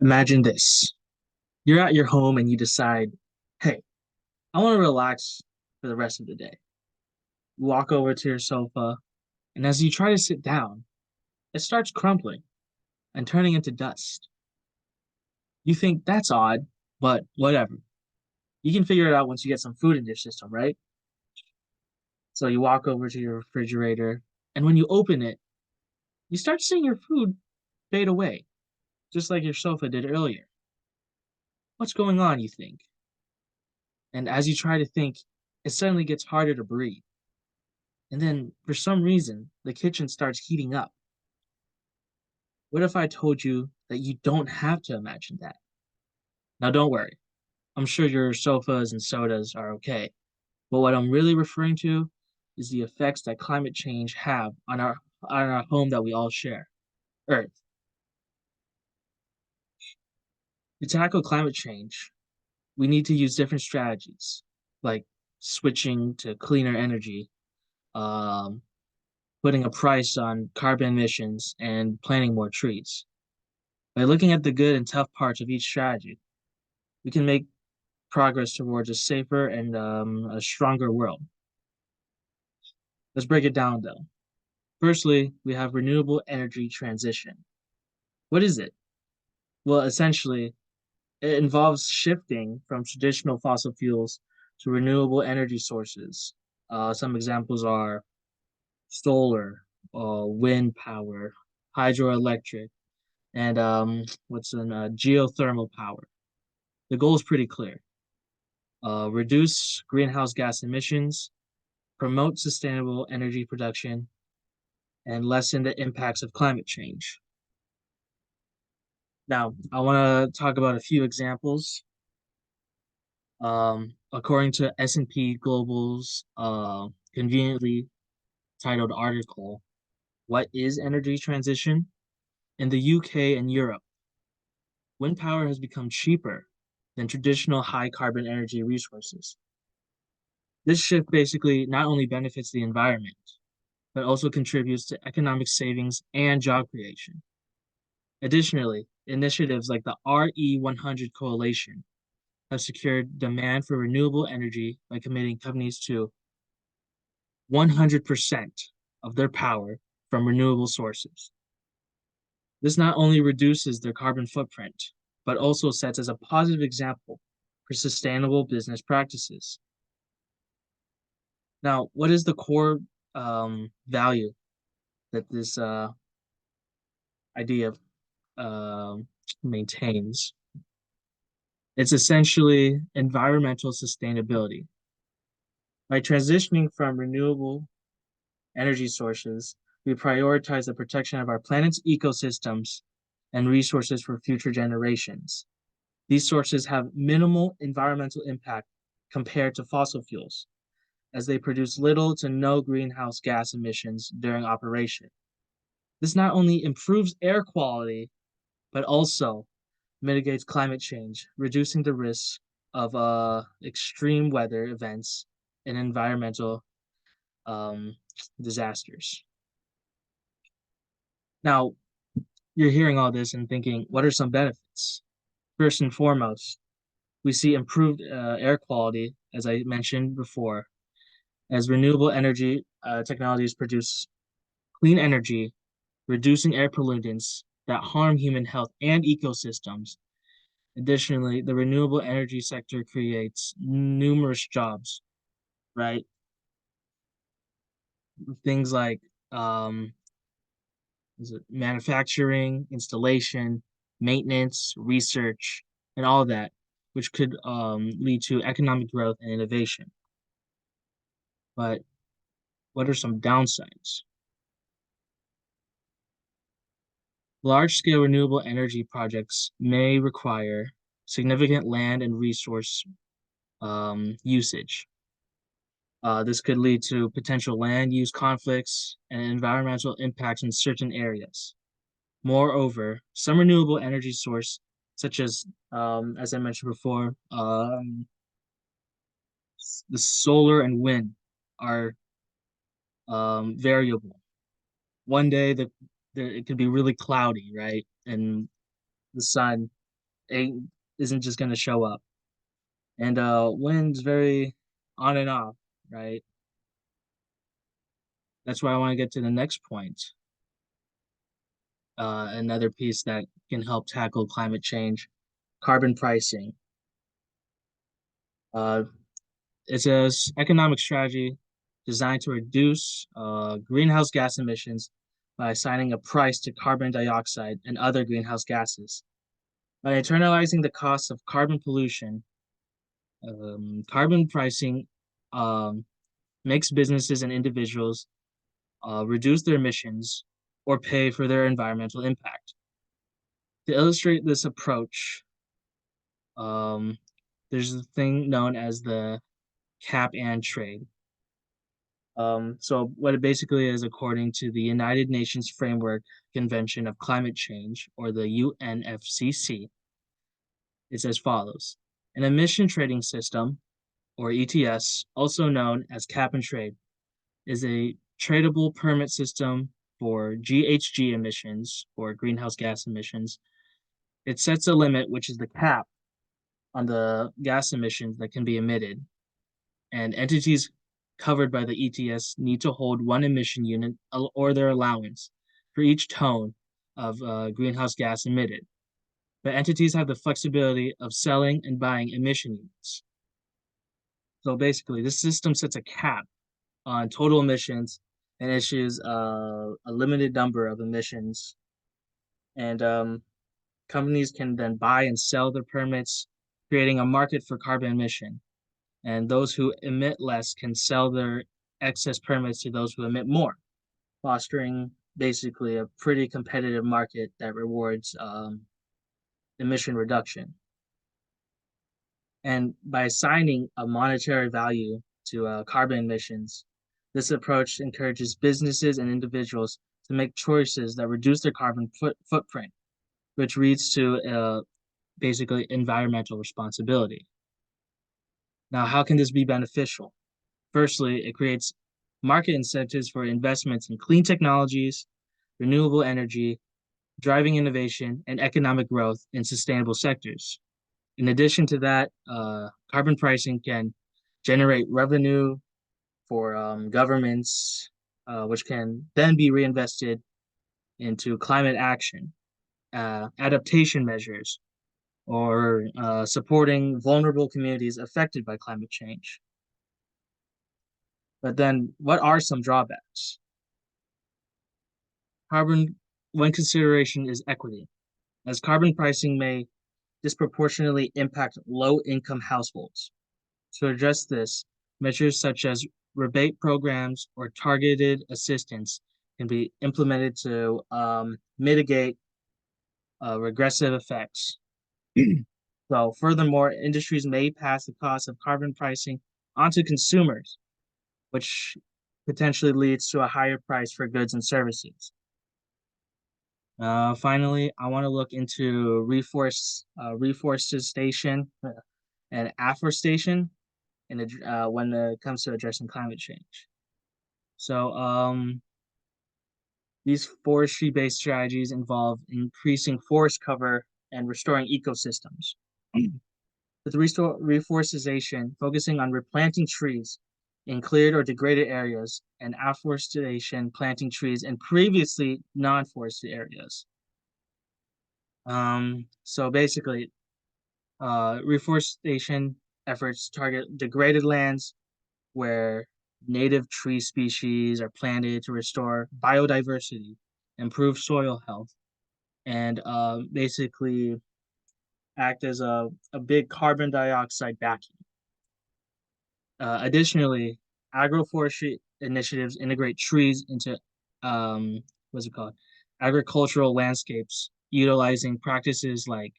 Imagine this. You're at your home and you decide, hey, I want to relax for the rest of the day. You walk over to your sofa, and as you try to sit down, it starts crumpling and turning into dust. You think that's odd, but whatever. You can figure it out once you get some food in your system, right? So you walk over to your refrigerator, and when you open it, you start seeing your food fade away, just like your sofa did earlier. What's going on, you think? And as you try to think, it suddenly gets harder to breathe. And then, for some reason, the kitchen starts heating up. What if I told you that you don't have to imagine that? Now, don't worry. I'm sure your sofas and sodas are okay. But what I'm really referring to is the effects that climate change have on our home that we all share, Earth. To tackle climate change, we need to use different strategies, like switching to cleaner energy, um, putting a price on carbon emissions, and planting more trees. By looking at the good and tough parts of each strategy, we can make progress towards a safer and a stronger world. Let's break it down though. Firstly, we have renewable energy transition. What is it? Well, essentially, it involves shifting from traditional fossil fuels to renewable energy sources. Some examples are solar, wind power, hydroelectric, and what's in geothermal power. The goal is pretty clear: reduce greenhouse gas emissions, promote sustainable energy production, and lessen the impacts of climate change. Now, I want to talk about a few examples. According to S&P Global's conveniently titled article, "What is energy transition?" In the UK and Europe, wind power has become cheaper than traditional high carbon energy resources. This shift basically not only benefits the environment, but also contributes to economic savings and job creation. Additionally, initiatives like the RE100 Coalition have secured demand for renewable energy by committing companies to 100% of their power from renewable sources. This not only reduces their carbon footprint, but also sets as a positive example for sustainable business practices. Now, what is the core value that this idea maintains? It's essentially environmental sustainability. By transitioning from renewable energy sources, we prioritize the protection of our planet's ecosystems and resources for future generations. These sources have minimal environmental impact compared to fossil fuels, as they produce little to no greenhouse gas emissions during operation. This not only improves air quality, but also mitigates climate change, reducing the risk of extreme weather events and environmental um, disasters. Now, you're hearing all this and thinking, what are some benefits? First and foremost, we see improved air quality, as I mentioned before, as renewable energy technologies produce clean energy, reducing air pollutants that harm human health and ecosystems. Additionally, the renewable energy sector creates numerous jobs, right? Things like is it manufacturing, installation, maintenance, research, and all that, which could lead to economic growth and innovation. But what are some downsides? Large-scale renewable energy projects may require significant land and resource usage. This could lead to potential land use conflicts and environmental impacts in certain areas. Moreover, some renewable energy source, such as I mentioned before, the solar and wind are variable. One day it could be really cloudy, right? And the sun. isn't just going to show up. And wind's very on and off, right? That's why I want to get to the next point. Another piece that can help tackle climate change, carbon pricing. Uh, it's a economic strategy designed to reduce greenhouse gas emissions by assigning a price to carbon dioxide and other greenhouse gases. By internalizing the costs of carbon pollution, carbon pricing um, makes businesses and individuals reduce their emissions or pay for their environmental impact. To illustrate this approach, um, there's a thing known as the cap and trade. So what it basically is, according to the United Nations Framework Convention of Climate Change, or the UNFCCC, it's as follows. An emission trading system, or ETS, also known as cap and trade, is a tradable permit system for GHG emissions, or greenhouse gas emissions. It sets a limit, which is the cap, on the gas emissions that can be emitted, and entities covered by the ETS need to hold one emission unit or their allowance for each ton of greenhouse gas emitted. But entities have the flexibility of selling and buying emission units. So basically, this system sets a cap on total emissions and issues a limited number of emissions. And companies can then buy and sell their permits, creating a market for carbon emission. And those who emit less can sell their excess permits to those who emit more, fostering basically a pretty competitive market that rewards emission reduction. And by assigning a monetary value to carbon emissions, this approach encourages businesses and individuals to make choices that reduce their carbon footprint, which leads to basically environmental responsibility. Now, how can this be beneficial? Firstly, it creates market incentives for investments in clean technologies, renewable energy, driving innovation, and economic growth in sustainable sectors. In addition to that, carbon pricing can generate revenue for governments, which can then be reinvested into climate action, adaptation measures, or supporting vulnerable communities affected by climate change. But then, what are some drawbacks? Carbon, one consideration is equity, as carbon pricing may disproportionately impact low-income households. To address this, measures such as rebate programs or targeted assistance can be implemented to mitigate regressive effects. So, furthermore, industries may pass the cost of carbon pricing onto consumers, which potentially leads to a higher price for goods and services. Finally, I want to look into reforestation and afforestation when it comes to addressing climate change. So, these forestry-based strategies involve increasing forest cover and restoring ecosystems. With reforestation, focusing on replanting trees in cleared or degraded areas, and afforestation, planting trees in previously non-forested areas. So basically, reforestation efforts target degraded lands where native tree species are planted to restore biodiversity, improve soil health, and basically act as a big carbon dioxide vacuum. Additionally, agroforestry initiatives integrate trees into what's it called? Agricultural landscapes, utilizing practices like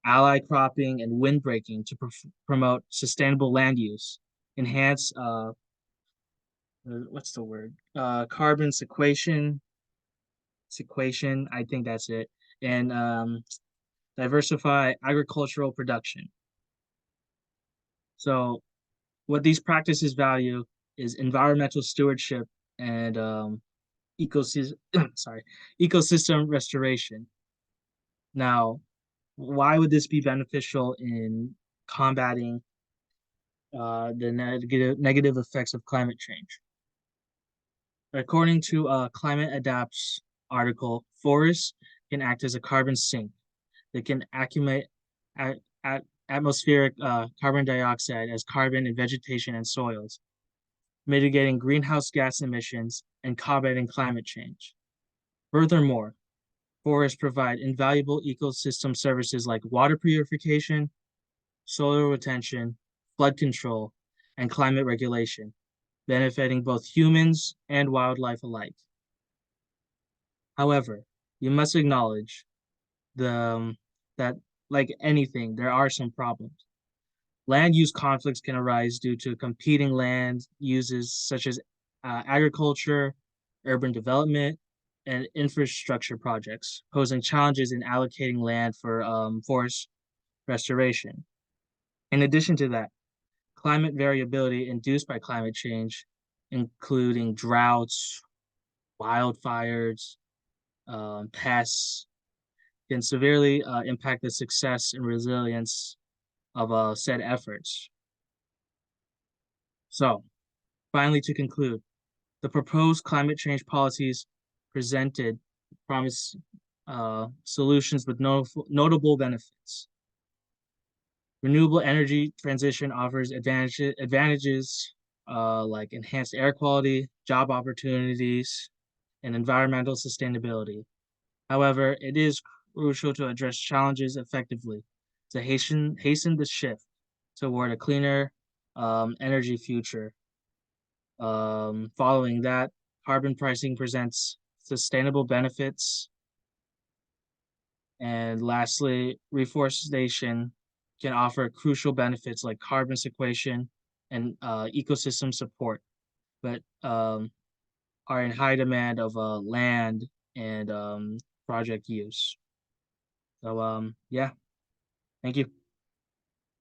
ally cropping and windbreaking to promote sustainable land use, enhance what's the word? Carbon sequestration. I think that's it, and diversify agricultural production. So what these practices value is environmental stewardship and ecosystem ecosystem restoration. Now, why would this be beneficial in combating the negative effects of climate change? According to Climate Adapt's article, forests can act as a carbon sink. They can accumulate at atmospheric carbon dioxide as carbon in vegetation and soils, mitigating greenhouse gas emissions and combating climate change. Furthermore, forests provide invaluable ecosystem services like water purification, soil retention, flood control, and climate regulation, benefiting both humans and wildlife alike. However, you must acknowledge the that like anything, there are some problems. Land use conflicts can arise due to competing land uses such as agriculture, urban development, and infrastructure projects, posing challenges in allocating land for forest restoration. In addition to that, climate variability induced by climate change, including droughts, wildfires, pests, can severely impact the success and resilience of said efforts. So, finally, to conclude, the proposed climate change policies presented promise solutions with notable benefits. Renewable energy transition offers advantages like enhanced air quality, job opportunities, and environmental sustainability. However, it is crucial to address challenges effectively to hasten the shift toward a cleaner energy future. Following that, carbon pricing presents sustainable benefits. And lastly, reforestation can offer crucial benefits like carbon sequestration and ecosystem support, but are in high demand of land and project use. So yeah, thank you.